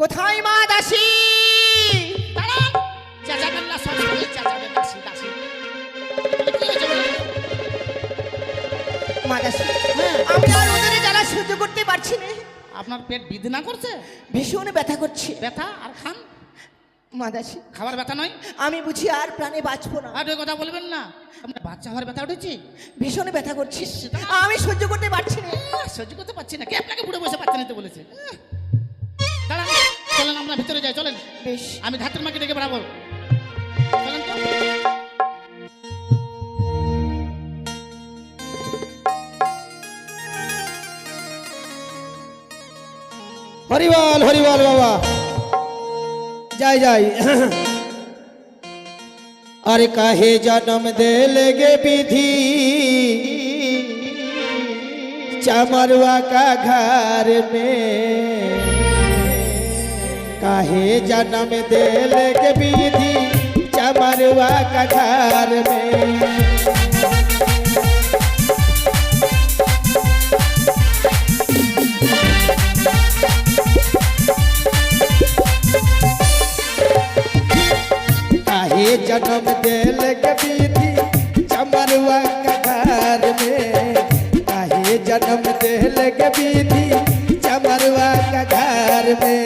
কোথায় মা দাসী? দাঁড়ান, চেঁচাবেন না, সব সময় চেঁচাবেন, দাসী দাসী। কি হয়েছে বলুন তো? মা দাসী, হ্যাঁ। আমি আর ওদের জ্বালা সহ্য করতে পারছি না। আপনার পেট বিধনা করছে? ভীষণ ব্যথা করছে। ব্যথা আর খান? মা দাসী, খাবার ব্যথা নয়? আমি বুঝি আর প্রাণে বাঁচবো না। আর ওই কথা বলবেন না। আপনার বাচ্চা হওয়ার ব্যথা উঠেছে? ভীষণ ব্যথা করছে, আমি সহ্য করতে পারছি না। সহ্য করতে পারছি না। কে আপনাকে বুড়ো বসে বাচ্চা নিতে বলেছে? দাঁড়ান, চলেন আমরা ভিতরে যাই, চলেন। বেশ। আমি ধাত্রীর মাকে ডেকে বেড়াবো, চলেন তো। হরিবল হরিবল বাবা, যাই যাই। अरे काहे जन्म दे लेगे विधि चमरवा का घर में, काहे जन्म दे लेगे विधि चमरवा का घर में। जन्म दिल के विधि चमरवा का घर में, काहे जन्म दिल के विधि चमरवा का घर में।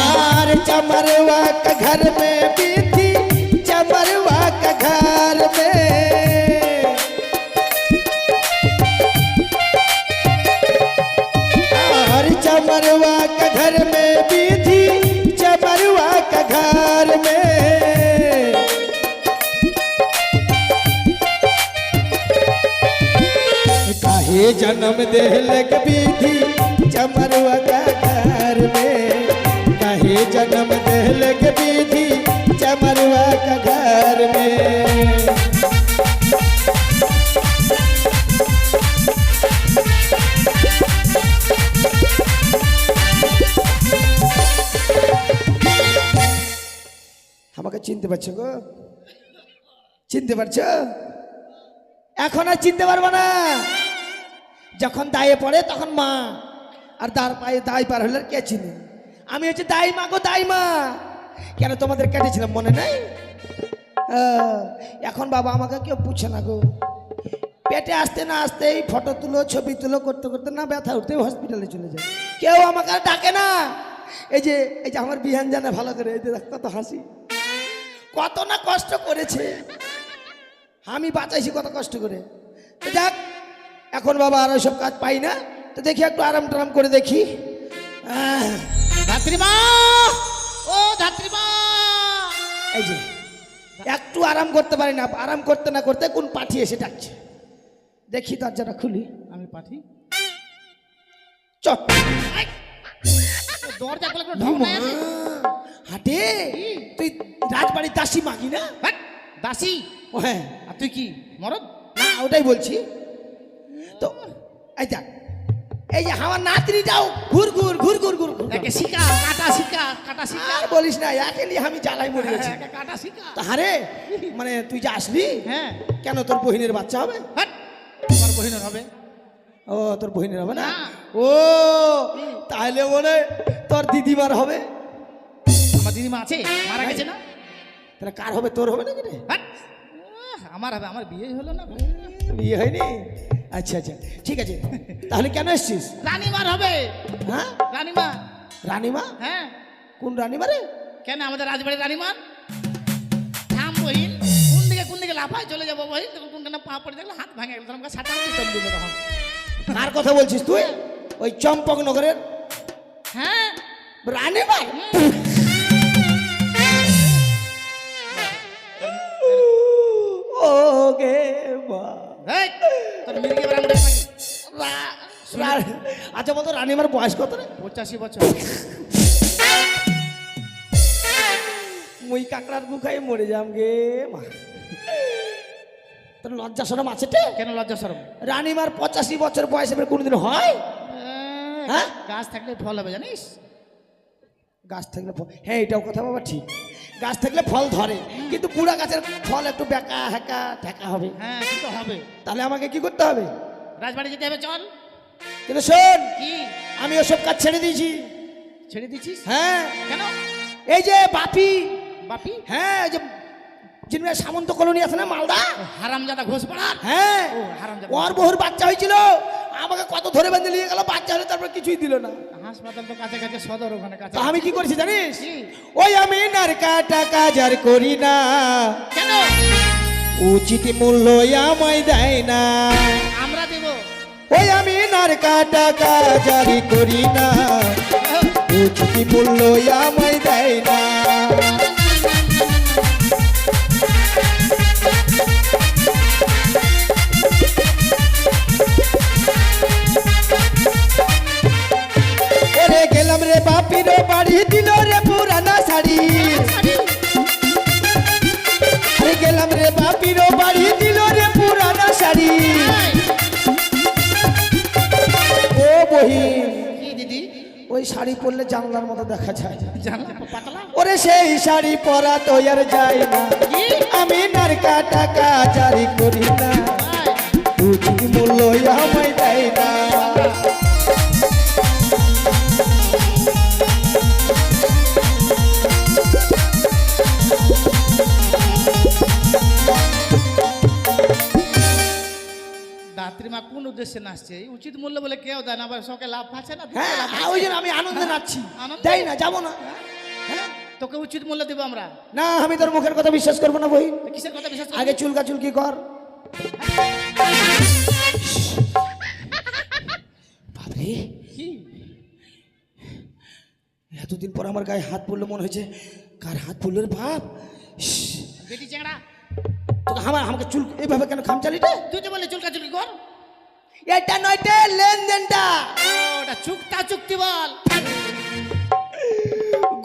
और चमरवा का घर में विधि चमरवा का घर में, चमरवा का घर में विधि चमरवा का घर में। काहे जन्म दिल के विधि चमरवा का घर में, काहे जन्म दिल के विधि चमरवा का घर में। আমাকে চিনতে পারছো গো? চিনতে পারছো? এখন আর চিনতে পারবো না। যখন দায়ে পড়ে তখন মা, আর দায় পার হলে কে চিনে? আমি হচ্ছে দাই মা গো, দাই মা। কেন তোমাদের কেটেছিলাম মনে নাই? এখন বাবা আমাকে কেউ পুছে না গো। পেটে আসতে না আসতেই ফটো তুলো, ছবি তুলো করতে করতে না ব্যথা উঠতেই হসপিটালে চলে যায়। কেউ আমাকে আর ডাকে না। এই যে আমার বিহান জানে ভালো করে, এই যে কত হাসি, কত না কষ্ট করেছে, আমি বাঁচাইছি কত কষ্ট করে। তো দেখ, এখন বাবা আর ওইসব কাজ পাই না, তো দেখি একটু আরাম টারাম করে দেখি। ধাত্রীমা, ও ধাত্রীমা, এই যে একটু আরাম করতে পারি না, আরাম করতে না করতে কোন পাঠি এসে ডাকছে। দেখি দরজাটা খুলি। আমি পাঠি? চট দরজা খুলে কোনো ঢং নাই আছে? হাটে তুই রাজবাড়ির দাসী মাগি না? হ্যাঁ, দাসী। ও হ্যাঁ, আর তুই কি মরদ? না ওটাই বলছি তো। এই দেখ, এই যে আমার নাতনিটাও ঘুর ঘুর ঘুর ঘুর ঘুর ঘুর। একে শিকা, কাটা শিকা, কাটা শিকা। আর বলিস না, একেলি আমি জ্বালাই মরে গেছি। একে কাটা শিকা। তাহারে মানে তুই যে আসলি, হ্যাঁ। কেন তোর বহিনের বাচ্চা হবে? হ্যাঁ, তোমার বহিনের হবে। ও তোর বহিনের হবে না? না। ও তাহলে মনে হয় তোর দিদিমার হবে। আমার দিদিমা আছে, মারা গেছে না? তাহলে কার হবে? তোর হবে নাকি রে? হ্যাঁ, আমার হবে। আমার বিয়ে হলো না। বিয়ে হয়নি? আচ্ছা আচ্ছা, ঠিক আছে। তাহলে কেন এসছিস? রানীমার হবে। হ্যাঁ, রানীমা। রানীমা? হ্যাঁ। কোন রানীমা রে? কেন আমাদের রাজবাড়ির রানীমার? থাম বহিন, কোন দিকে লাফায় চলে যাবো বহিন, তখন কোনখানে পা পড়ে দেখলে হাত ভাঙে গেল, আমাকে সাঁতার দিতাম দিব তখন। কার কথা বলছিস তুই? ওই চম্পকনগরের হ্যাঁ, রানীমা? ও গে মা। এই, তোর মির্গে বারাম দেখ নাকি? আচ্ছা বলতো রানীমার বয়স কত রে? 85 বছর। মুই কাকড়ার বুকায় মরে যাম গে মা। তোর লজ্জা শরম আছে তে? কেন লজ্জা শরম? রানীমার 85 বছর বয়স এবার কোনোদিন হয়? হ্যাঁ, গাছ থাকলে ফল হবে জানিস? গাছ থাকলে হ্যাঁ, এটাও কথা বাবা ঠিক। গাছ থাকলে ফল ধরে, কিন্তু বুড়া গাছের ফল একটু বেঁকা হ্যাকা ঠেকা হবে। হ্যাঁ কিন্তু হবে। তাহলে আমাকে কি করতে হবে? রাজবাড়ি যেতে হবে, চল। কিন্তু শোন, কি আমি ওসব কাজ ছেড়ে দিয়েছি। ছেড়ে দিচ্ছিস? হ্যাঁ, কেন? এই যে বাপি, বাপি? হ্যাঁ, ওই যে যিনি সামন্ত কলোনি আছে না মালদা, হারামজাদা ঘোষপাড়ার? হ্যাঁ, ও হারামজাদা। ওর বহুর বাচ্চা হয়েছিল, আমাকে কত ধরে বেঁধে নিয়ে গেল, বাচ্চা হলে তারপর কিছুই দিল না। হাসপাতাল তো কাছে কাছে, সদর ওখানে কাছে। তা আমি কি করেছি জানিস? কি? ওই আমি নারকা টাকা যার করি না, কেন? উচিত মূল্য আমায় দেয় না। আমরা দেব। ওই আমি নারকা টাকা জারি করি না, উচিত মূল্য আমায় দেয় না। ওরে গেলাম রে বাপির বাড়ি, দিল রে পুরানা শাড়ি। আরে গেলাম রে বাপির বাড়ি, দিল রে পুরানা শাড়ি। ও বহিন, কি দিদি? ওই শাড়ি পরলে জানলার মতো দেখা যায়। জানলা পাতলা? ওরে সেই শাড়ি পরা তো আর যায় না, আমি নারকা টাকা জারি করি না, উচিত মূল্য আমায় দেয় না। দাত্রী মা কোন উদ্দেশ্যে নাচছে? এই উচিত মূল্য বলে কেউ দেয় না, আবার সকে লাভ পাচ্ছে না। হ্যাঁ, লাভ ওই জন্য আমি আনন্দে নাচছি। আনন্দে? তাই না, যাবো না। হ্যাঁ, তোকে উচিত মূল্য দেবো আমরা। না, আমি তোর মুখের কথা বিশ্বাস করবো না বই। তো কিসের কথা বিশ্বাস আগে চুলকা চুলকি কর। বাপরে, কি? এতদিন পর আমার গায়ে হাত পড়লো, মনে হয়েছে কার হাত পড়লো রে বাপ। বেটি চেংড়া, তোকে আমাকে চুল এইভাবে কেন খামচালিটা? তুই তো বলে চুলকা চুলকি কর। এটা নয়টে লেনদেনটা। ওটা চুক্তা চুক্তি বল।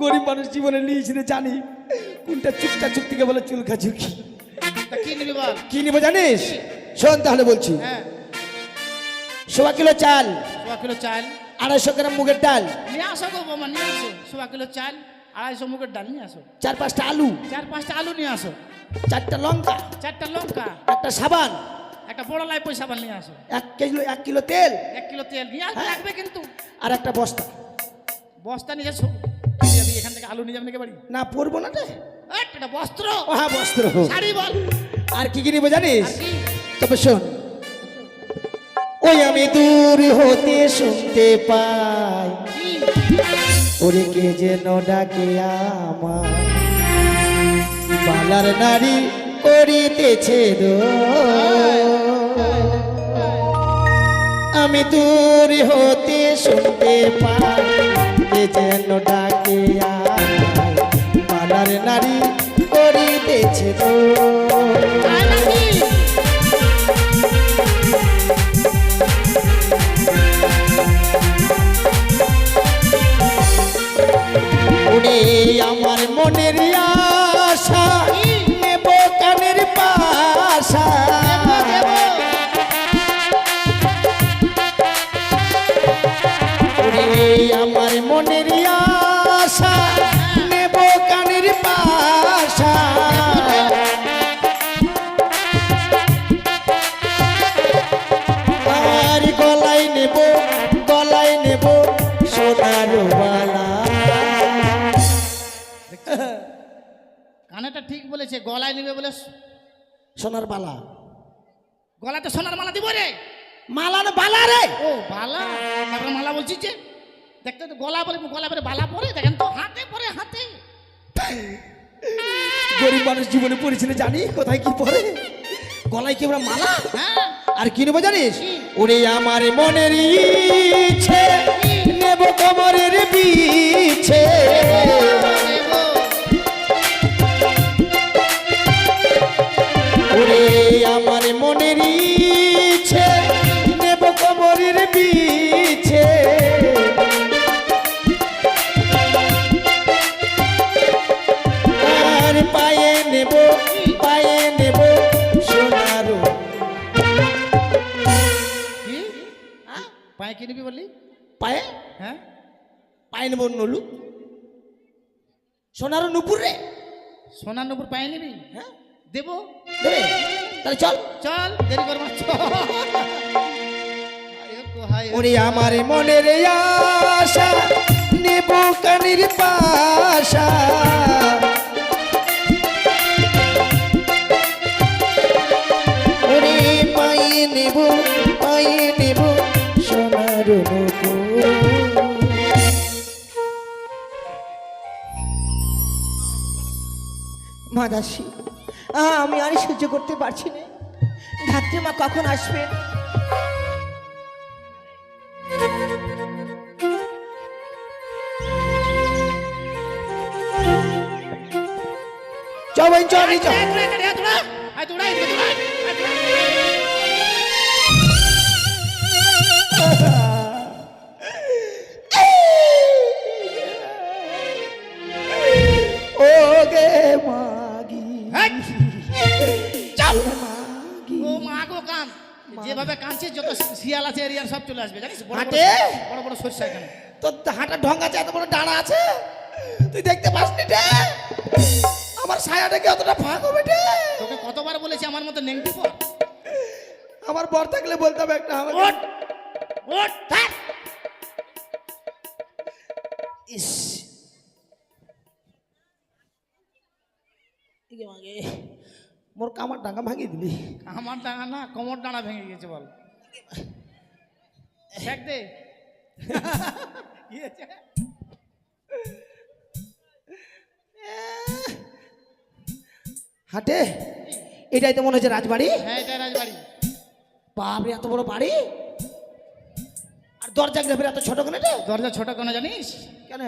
গরিব মানুষ জীবনে নিয়েছি রে, জানি কোনটা চুক্তা চুক্তিকে বলে চুলকা চুলকি। তা কি নিবি বল? কি নিবো জানিস? শোন তাহলে বলছি। হ্যাঁ, 1.25 কিলো চাল, 1 কিলো চাল 250 গ্রাম মুগের ডাল, নিয়ে আসো গো বৌমা, নিয়ে আসো। 1 কিলো চাল, 250 মুগের ডাল নিয়ে আসো। 4-5টা আলু, 4-5টা আলু নিয়ে আসো। 4টা লঙ্কা, 4টা লঙ্কা, একটা সাবান, একটা বড় লাই পয়সা বান নিয়ে আসো। 1 কিলো তেল, 1 কিলো তেল নিয়ে আসবে, হ্যাঁ। লাগবে কিন্তু। আর একটা বস্তা। বস্তা নিয়ে যাচ্ছ? নিয়ে যাবি এখান থেকে আলু নিয়ে যাবি নাকি বাড়ি? না, পরবো না রে। একটা বস্ত্র, ও হ্যাঁ, বস্ত্র। শাড়ি বল। আর কি কি নিবো জানিস? আর কি? তবে শোন, ওই আমি দূর হতে শুনতে পাই, কি? ওরে কে যেন ডাকে আমার, বালার নারী করিতেছে দো। আমি দূর হতে শুনতে পাই, কে যেন ডাকে আমার, বালার নারী করিতেছে দো। আর নাকি? ওরে আমার মনের আশা, নেব কানের পাশা। ওরে আমার মনের আশা, নেব কানের পাশা। আর গলায় নেব সোনার বালা। কানেটা ঠিক বলেছে, গলায় নিবে বলে। সোনার বালা, গলাতে সোনার মালা দিব রে। মালা না বালা রে। ও বালা, তারপরে মালা বলছিস যে? দেখতে তো গলা বলে, গলা বলে বালা পরে, দেখেন তো হাতে পরে, হাতে। গরিব মানুষ জীবনে পড়েছিল, জানি কোথায় কি পরে। গলায় কি আমরা মালা। হ্যাঁ, আর কি নেবো জানিস? কি? ওরে আমার মনের ইচ্ছে, নেব কোমরের বিছে। দেবো। ওরে আমার মনের ইচ্ছে, নেব কোমরের বিছে। আর পায়ে নেব সোনার। কি? পায়ে কি নিবি বললি? পায়ে হ্যাঁ, পায়ে নেব নলু, সোনার নুপুর রে। সোনার নুপুর পায়ে নিবি? হ্যাঁ দেবো। দেবে? তাহলে চল। চল, দেরি করবো না, চল। ওরে আমার মনের আশা নেব কানির পাশা, ওরে পায়ে নেব সোনার নূপুর। মা দাসী, আমি আর সহ্য করতে পারছি না। ধাত্রী মা কখন আসবেন? চল ভাই চল চল। ও গে মাগি চল মাগি। ও মা গো কান, যেভাবে কাঁদছে যত শিয়াল আছে এরিয়ার সব চলে আসবে জানিস। বড় হাঁটে? বড় বড় সরষা এখানে। তোর হাঁটার ঢং আছে, এত বড় ডানা আছে, তুই দেখতে পাসনি রে? আমার ছায়াটা কি অতটা ফাঁক হবে রে? তোকে কতবার বলেছি আমার মতো নেংটি পর। আমার বর থাকলে বলতাম একটা আমাকে। ওঠ ওঠ থাক। ইস ইগে মাগে মোর কামার ডাঙ্গা ভাঙিয়ে দিলি। আমার ডাঙা না, কোমর ডানা ভেঙে গেছে বল। দেখ দে। কি হয়েছে? হাটে এটাই তো মনে হচ্ছে রাজবাড়ি। হ্যাঁ, এটা রাজবাড়ি। বাপরে এত বড় বাড়ি, আর দরজা গ্রাফের এত ছোট কেন রে? দরজা ছোট কেন জানিস? কেন?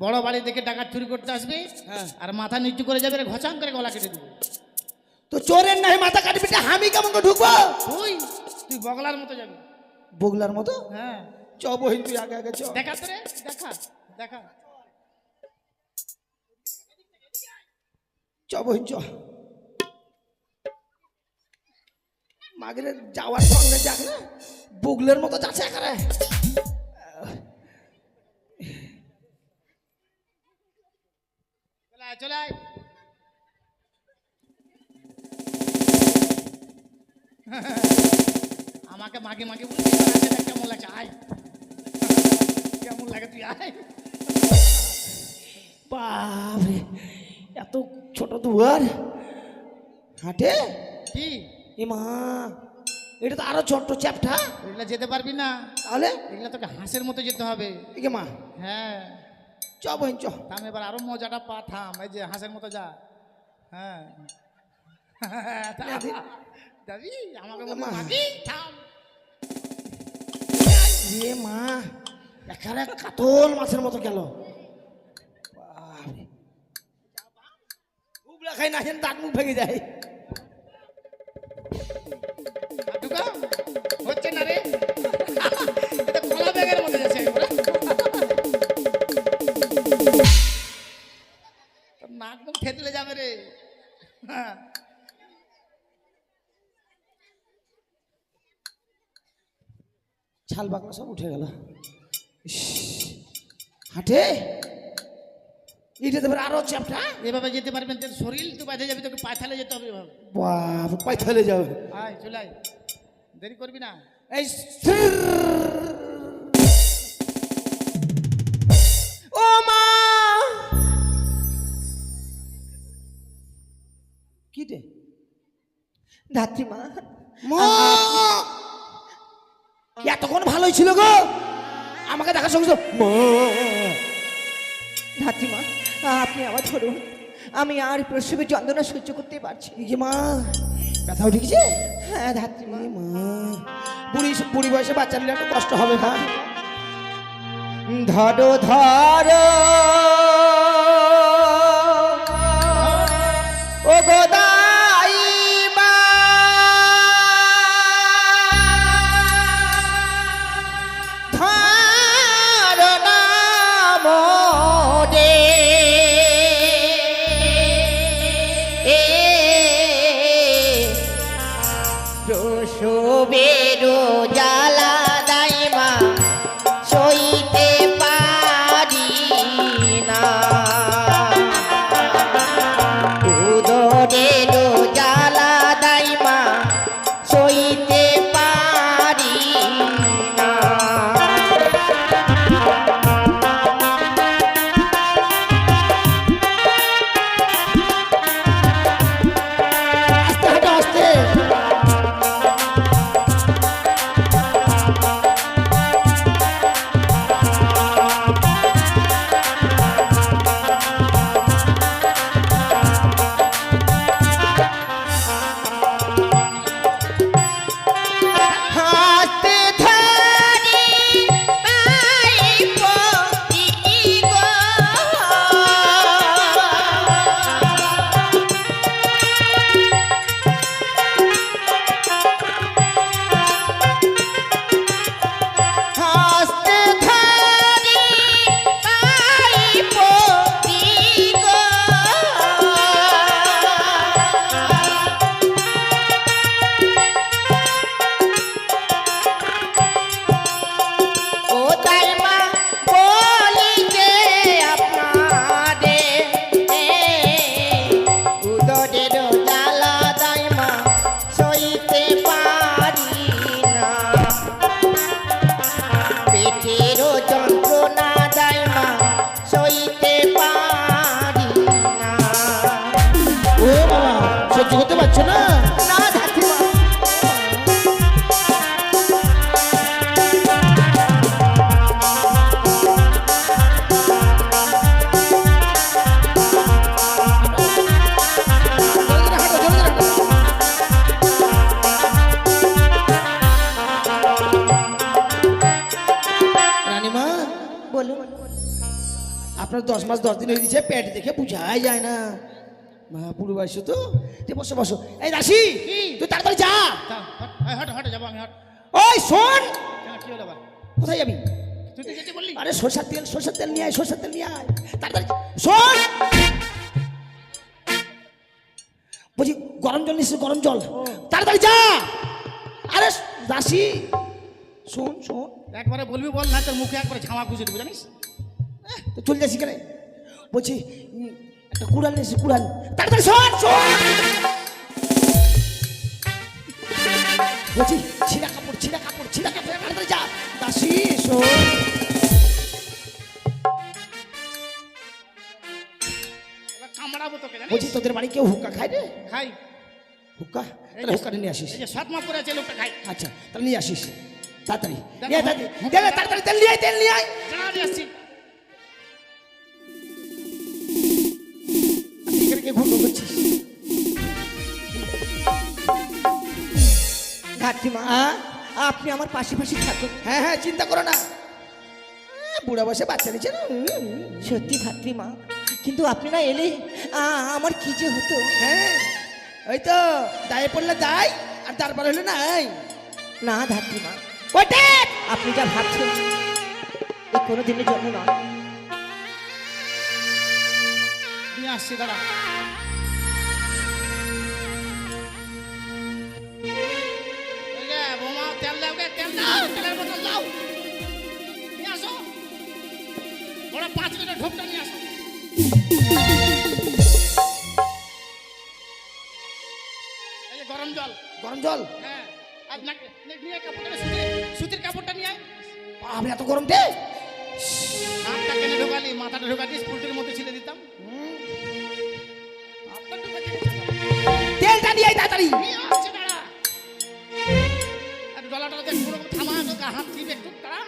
বড় বাড়ি দেখে ডাকাত চুরি করতে আসবে, হ্যাঁ। আর মাথা নিচু করে যাবে, ঘচাং করে গলা কেটে দেবে। তো চোরের নাই মাথা কাটবি, আমি কেমন করে ঢুকবো? তুই তুই বগলার মতো যাবি। বগলার মতো? হ্যাঁ, চ বহিন তুই আগে আগে চ। দেখা তো রে, দেখা দেখা। চ বহিন চ। মাগরে যাওয়ার সঙ্গে যাক না, বগলের মতো যাচ্ছে এখানে। চলে আয়, চলে আয়। আমাকে মাগে মাগে বলছি, দেখ কেমন লাগছে, আয়। কেমন লাগে তুই আয়। বাপরে এত ছোট দুয়ার, হাটে কি এ মা, এটা তো আরো ছোট্ট চ্যাপটা। এগুলা যেতে পারবি না, তাহলে এগুলা তোকে হাঁসের মতো যেতে হবে। একে মা হ্যাঁ, চ বহিন চ। থাম এবার, আরো মজাটা পা, থাম। এই যে হাঁসের মতো যা। হ্যাঁ, যাবি আমাকে বলবি, মা। মাগি, থাম। এ মা এখানে কাতল মাছের মতো গেল। উবলা খাই না, দাঁত মুখ ভেঙে যায়। ঢুকা হচ্ছে না রে, এটা কলা ব্যাগের মধ্যে যাচ্ছে একেবারে। তোর নাক মুখ থেতলে যাবে রে। হ্যাঁ, ছাল বাকলা সব উঠে গেল। হাটে এটা তো আরো চ্যাপটা। এভাবে যেতে পারবেন, তোর শরীর তো বাঁধে যাবি, তোকে পায়থালে যেতে হবে এভাবে। বাপ পাইথালে যাবে। আয় চলে আয়, দেরি করবি না। এই ও মা, কি রে? ধাত্রী মা, মা এতক্ষণ ভালোই ছিল গো, আমাকে দেখার সঙ্গে সঙ্গে মা। ধাত্রী মা, আপনি আমার ধরুন, আমি আর প্রসবের যন্ত্রণা সহ্য করতে পারছি না। কি মা, ব্যথা উঠে গেছে? হ্যাঁ ধাত্রী মা। এ মা, বুড়ি বুড়ি বয়সে বাচ্চা নিলে একটু কষ্ট হবে। মা ধরো ধরো ও গোদাই মা, ধরো না মোরে, প্রসবেরও জ্বালা দাইমা সইতে পারি না। সহ্য করতে পারছো না? না ধাত্রীমা, জোরে জোরে হাঁটো, জোরে জোরে হাঁটো। রানীমা, বলুন। আপনার 10 মাস 10 দিন হয়ে গেছে, পেট দেখে বুঝাই যায় না। মা বুড়ো বয়স তো, যে বসো বসো। এই দাসী, কি? তুই তাড়াতাড়ি যা। হট হট যাবো আমি, হট। ওই শোন, কেন, কি হলো আবার? কোথায় যাবি? তুই তো যেতে বললি। আরে সরষের তেল নিয়ে আয়, সরষের তেল নিয়ে আয় তাড়াতাড়ি। শোন, বলছি গরম জল নিস, গরম জল, তাড়াতাড়ি যা। আরে দাসী, শোন শোন, একবারে বলবি বল, না তোর মুখে একবারে ঝামা খুঁজে দেবো জানিস। তো চলে যাচ্ছি কেন? বলছি একটা কুড়াল নিস, কুড়াল, তাড়াতাড়ি শোন শোন। বলছি ছিঁড়া কাপড়, ছিঁড়া কাপড়, ছিঁড়া কাপড়, তাড়াতাড়ি যা। দাসী শোন, এবার কামড়াবো তোকে জানিস। বলছি তোদের বাড়ি কেউ হুক্কা খায় রে? খাই। হুক্কা, তাহলে হুক্কাটা নিয়ে আসিস। এই যে সাত মাস পরে আছে লোকটা খাই। আচ্ছা তাহলে নিয়ে আসিস তাড়াতাড়ি। দেখো, নিয়ে আয়, তাড়াতাড়ি তাড়াতাড়ি তেল নিয়ে আয়, তেল নিয়ে আয়। জানা দিয়ে আসছি। এখানে কে ঘুরঘুর করছিস? ধাত্রীমা, হ্যাঁ আপনি আমার পাশে পাশে থাকুন। হ্যাঁ হ্যাঁ, চিন্তা করো না। বুড়া বসে বাচ্চা নিচ্ছে না। সত্যি ধাত্রীমা, কিন্তু আপনি না এলে আমার কি যে হতো। হ্যাঁ ওই তো, দায়ে পড়লে দায়, আর তারপর হলো নাই। না ধাত্রীমা, ওইটা আপনি যা ভাবছেন এই কোনো দিনের জন্য নয়। নিয়ে আসছি, দাঁড়া। ওই যে বৌমা, তেল দাও গে, তেল দাও, তেলের বোতল দাও। নিয়ে আসো। ওরা 5 মিনিটের ঢোকটা নিয়ে আসো। এই যে গরম জল। গরম জল। হ্যাঁ, আর নিয়ে কাপড়টা, সুতির কাপড়টা নিয়ে আয়। আমি এত গরমটে। হাতটা কেনে ঢোকালি, মাথাটা ঢোকাতিস, পুলটির মধ্যে ছিলে দিতাম। হাতটা ঢোকাতে গেছে। তেলটা নিয়ে আয় তাড়াতাড়ি। নিয়ে আসছে, দাঁড়া। আর ডলাটা দেখ, পুরো থামা, তোকে হাত দিবে একটু, দাঁড়া।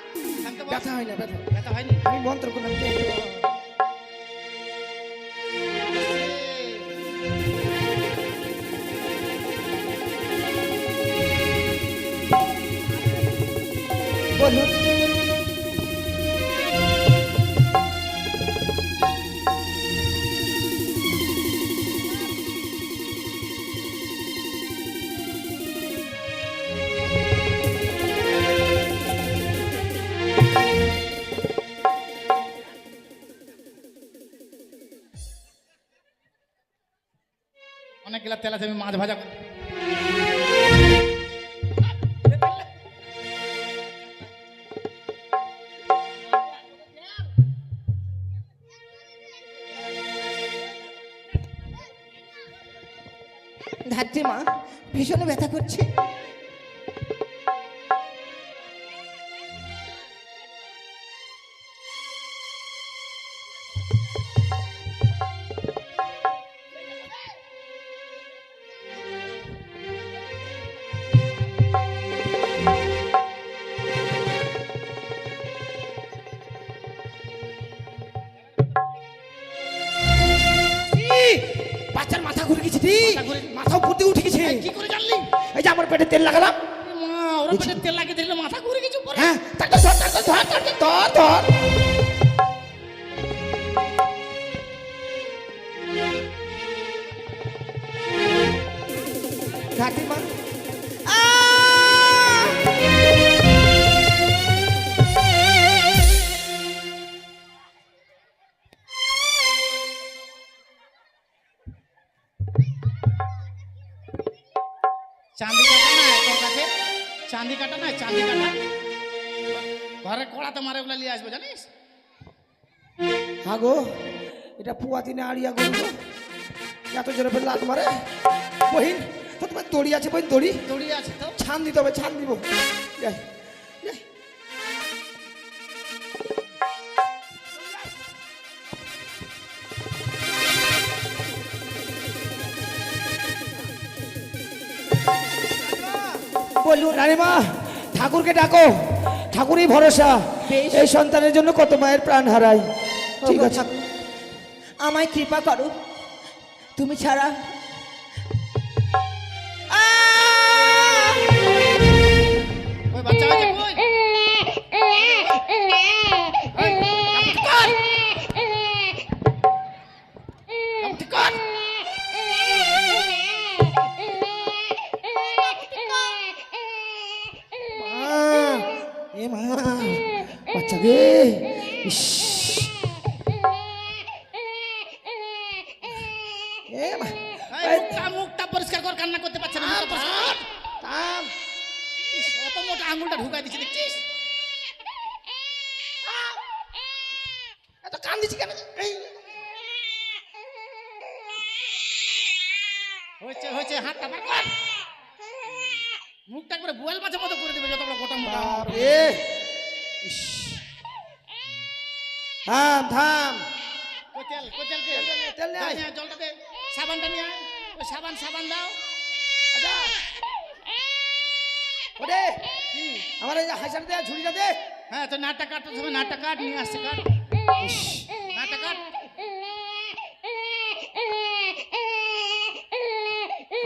শান্ত বস। ব্যথা হয় না, ব্যথা। ব্যথা হয়নি? আমি মন্ত্র করলাম। বলুন। অনেক গেলা তেল আছে, আমি মাছ ভাজা করি। ধাত্রীমা, ভীষণ ব্যথা করছে। বাচ্চার মাথা ঘুরে গেছে রে, মাথা ঘুরে- মাথা উপর দিয়ে উঠে গেছে। কি করে জানলি? এই যে আমার পেটে তেল লাগালাম। মা, ওরা পেটে তেল লাগিয়ে দিলে মাথা ঘুরে গেছে পরে। হ্যাঁ, তাড়াতাড়ি ধর, তাড়াতাড়ি ধর, তাড়াতাড়ি ধর, ধর। ধাত্রীমা, চাঁদি কাটা না তোর কাছে? চাঁদি কাটা না, চাঁদি কাটা। ঘরে কড়াতে মারে ওগুলা নিয়ে আসবে জানিস। হ্যাঁ গো, এটা পুয়াতি না আড়িয়া গরু গো। এত জোরে ফেলে লাত মারে। বহিন, তো তোমার দড়ি আছে বহিন, দড়ি দড়িয়ে আছে তো। ছান দিতে হবে, ছান দিব। যাই, যাই। বলুন। রানীমা ঠাকুরকে ডাকো, ঠাকুরই ভরসা। বেশ। এই সন্তানের জন্য কত মায়ের প্রাণ হারায়। ঠিক ওগো আছে, ঠাকুর, আমায় কৃপা করো, তুমি ছাড়া ওই বাচ্চা হয়েছে কই? এই, কাপড় ঠিক কর। এ মা, বাচ্চা গে, ইস, এ মা, এই, মুখটা পরিষ্কার কর, কান্না করতে পারছে না, মুখটা পরিষ্কার কর। থাম। ইস, অত মোটা আঙুলটা ঢুকাই দিচ্ছে দেখছিস? এত কান্দিছি কেন? এই, হয়েছে হয়েছে, হাতটা বার কর। মুখটা করে বোয়াল মাছের মতো করে দিবে, যত বড় গোটা মোটা আঙুল। বাপরে, ইস, থাম থাম। কই তেল, কই তেল কে? তেল নিয়ে আয়। নিয়ে আয়, জলটা দে, সাবানটা নিয়ে আয়। ওই সাবান দাও। আচ্ছা, ওরে কি? আমার এই যে হাসার দে, ঝুড়িটা দে। হ্যাঁ, তো নাটটা কাট, তো সবাই নাটটা কাট, নিয়ে আসছে কাট। ইস, নাটটা কাট।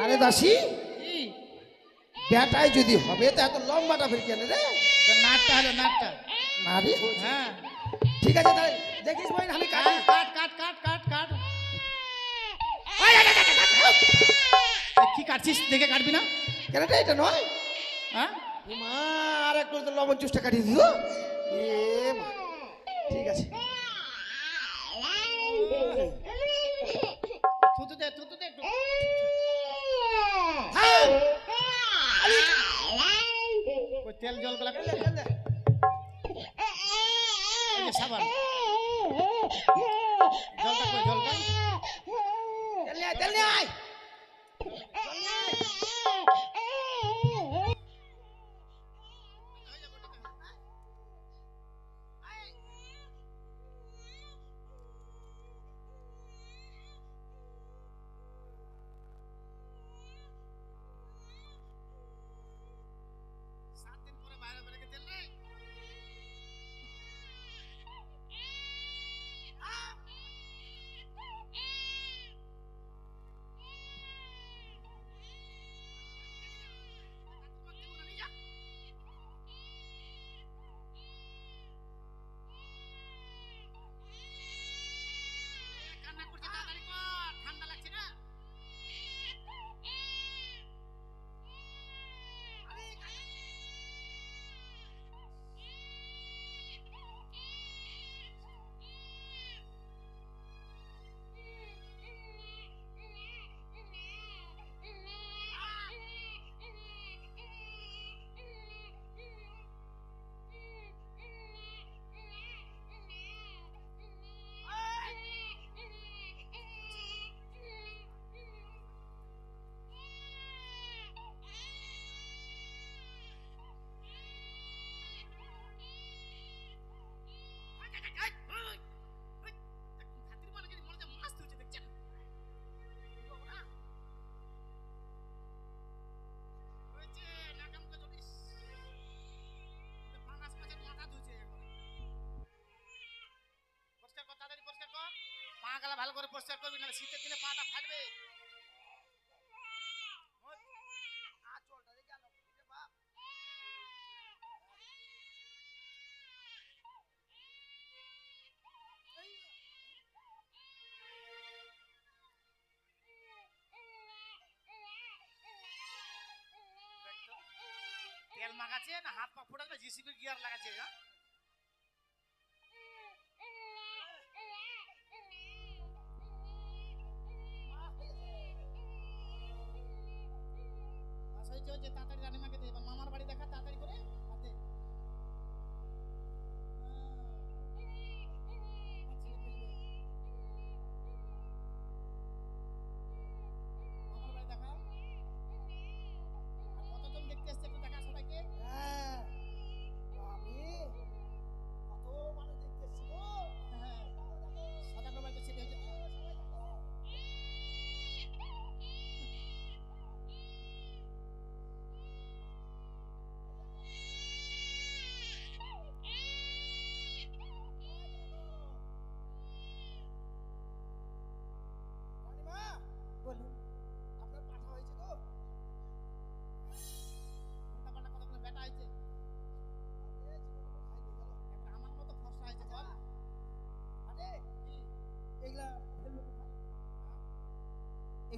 আরে দাসী, কি? বেটাই যদি হবে তা এত লম্বাটা ফের কেন রে? তো নাটটা হলো নাটটা। না রে, হ্যাঁ, ঠিক আছে তাই দেখিস ভাই, আমি কাটি। কাট কাট কাট কাট কাট কাট। কি কাটছিস দেখে কাটবি না? কেন রে, এটা নয়? হ্যাঁ, এ মা, আর একটু তো লবণ চুষটা কাটিয়ে দিল। এ মা, ঠিক আছে। থুতু দে একটু। থাম। ওই তেল জল গুলা তেল দে, তেল দে। এই যে সাবান, জলটা কই, জলটা? তেল নিয়ে আয়, তেল নিয়ে আয়। সাত দিন পরে বাইরে বেরোকে তেল নেই। কান্না করছে, তাড়াতাড়ি কর, ঠান্ডা লাগছে না? ভালো করে পরিষ্কার করবি, না শীতের দিনে পাটা ফাটবে। তেল মাখাচ্ছে না হাত পা ফোটাচ্ছে, জিসিবির গিয়ার লাগাচ্ছে। হ্যাঁ, হয়েছে তাড়াতাড়ি রানীমাকে দে, এবার মামার বাড়ি দেখা তাড়াতাড়ি করে আর দে। মামার বাড়ি দেখা। আর কতজন দেখতে এসছে একটু দেখা সবাইকে। হ্যাঁ, আমি কত মানুষ দেখতে এসছি গো। হ্যাঁ, সদাগর বাড়িতে ছেলে হয়েছে তো।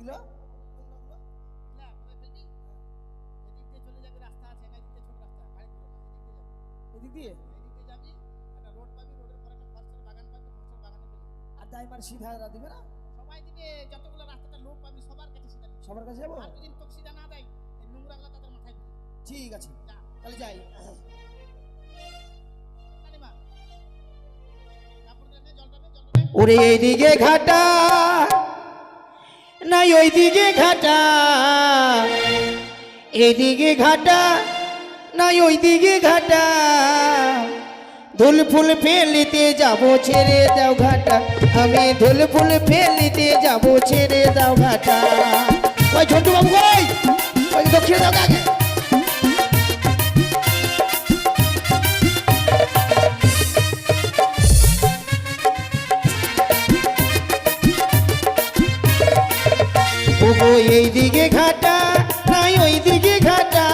এগুলো না, কোথায় ফেলবি? এদিক দিয়ে চলে যাবে, রাস্তা আছে, এদিক দিয়ে ছোট রাস্তা, গাড়ি ঘুরে না, এদিক দিয়ে যাবি। এদিক দিয়ে এদিক দিয়ে যাবি, একটা রোড পাবি, রোডের পর একটা ফসলের বাগান পাবি, ফসলের বাগানে ফেলবি। আর ড্রাইভার সিধা দিবে না? সবাই দিবে, যতগুলো রাস্তাটা লোক পাবি সবার কাছে সিধা দিবি। সবার কাছে যাবো? আর যদি তোকে সিধা না দেয়, এই নোংরাগুলো তাদের মাথায় দিবি। ঠিক আছে, যা, তাহলে যাই। কালিমা। কাপড় দিয়ে জলটা নে, জলটা নে। ওরে এইদিকে ঘাটা নাই ওইদিকে ঘাটা, এইদিকে ঘাটা নাই ওইদিকে ঘাটা, ধুল ফুল ফেলিতে যাবো ছেড়ে দাও ঘাটা, আমি ধুল ফুল ফেলিতে যাবো ছেড়ে দাও ঘাটা। ওই ছোটু বাবু, ওই দক্ষিণে দাও আগে। ওগো এইদিকে ঘাটা নাই ওইদিকে ঘাটা,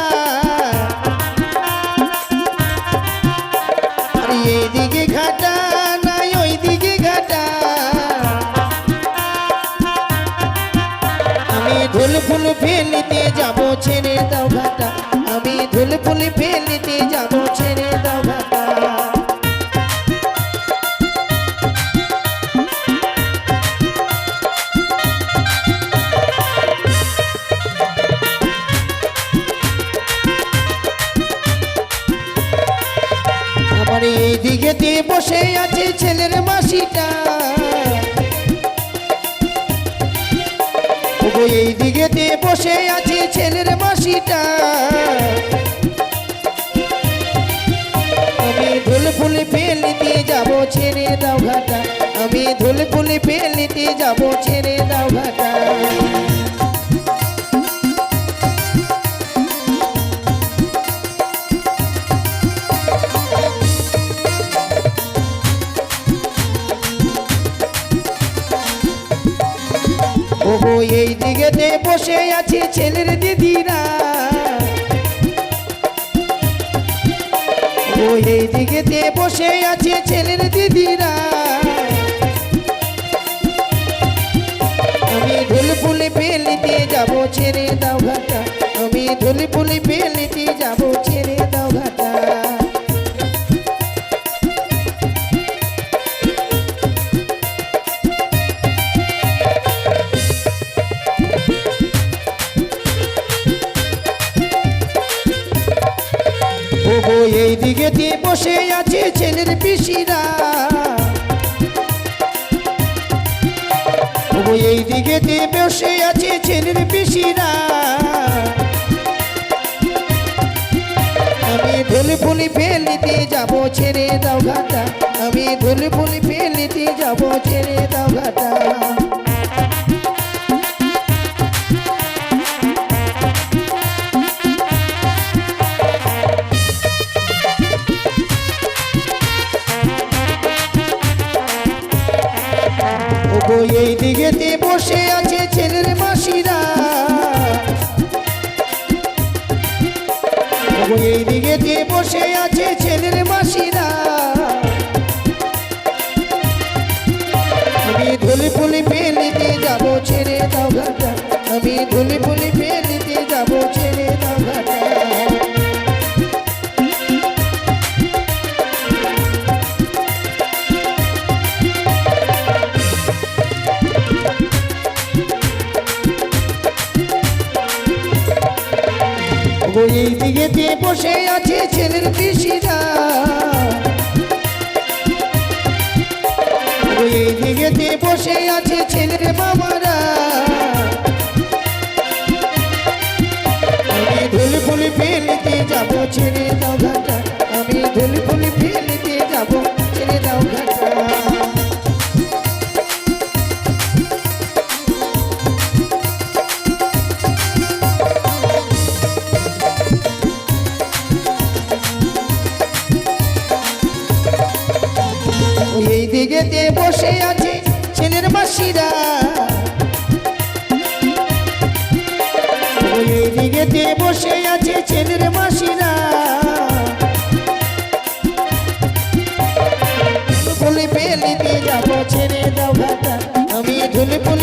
আরে এইদিকে ঘাটা নাই ওইদিকে ঘাটা, আমি ধুল ফুল ফেলিতে যাবো ছেড়ে দাও ঘাটা, আমি ধুল ফুল ফেলিতে যাবো ছেড়ে দাও ঘাটা। আমার এইদিকে বসে আছে ছেলের মাসিটা, ওগো এইদিকে বসে আছে ছেলের মাসিটা, আমি ধুল ফুল ফেলিতে যাবো ছেড়ে দাও ঘাটা, আমি ধুল ফুল ফেলিতে যাবো ছেড়ে দাও ঘাটা। ওগো এইদিকে বসে আছে ছেলের দিদিরা, ও এইদিকে বসে আছে ছেলের দিদিরা, আমি ধুল ফুল ফেলিতে যাবো ছেড়ে দাও ঘাটা, আমি ধুল ফুল ফেলিতে যাবো ছেড়ে দাও ঘাটা। ওগো এইদিকে বসে আছে ছেলের পিসিরা, ওগো এইদিকে বসে আছে ছেলের পিসিরা, আমি ধুল ফুল ফেলিতে যাবো ছেড়ে দাও ঘাটা, আমি ধুল ফুল ফেলিতে যাবো ছেড়ে দাও ঘাটা। ওগো এইদিকে বসে আছে ছেলের মাসিরা, ওগো এইদিকে বসে আছে ছেলের মাসিরা, আমি ধুল ফুল ফেলিতে যাবো ছেড়ে দাও ঘাটা, আমি ধুল ফুল ফেলিতে যাবো ছেড়ে দাও ঘাটা। ওগো এইদিকে বসে আছে ছেলের পিসিরা, ওগো এইদিকে বসে আছে ছেলের মামারা, আমি ধুল ফুল ফেলিতে যাবো ছেড়ে দাও ঘাটা, আমি ধুল ফুল ফেলিতে যাবো ছেড়ে দাও ঘাটা। এইদিকে বসে আছে ছেলের মাসিরা, এইদিকে বসে আছে ছেলের মাসিরা, ফুল ফেলিতে যাবো ছেড়ে দাও ঘাটা, আমি ধুল ফুল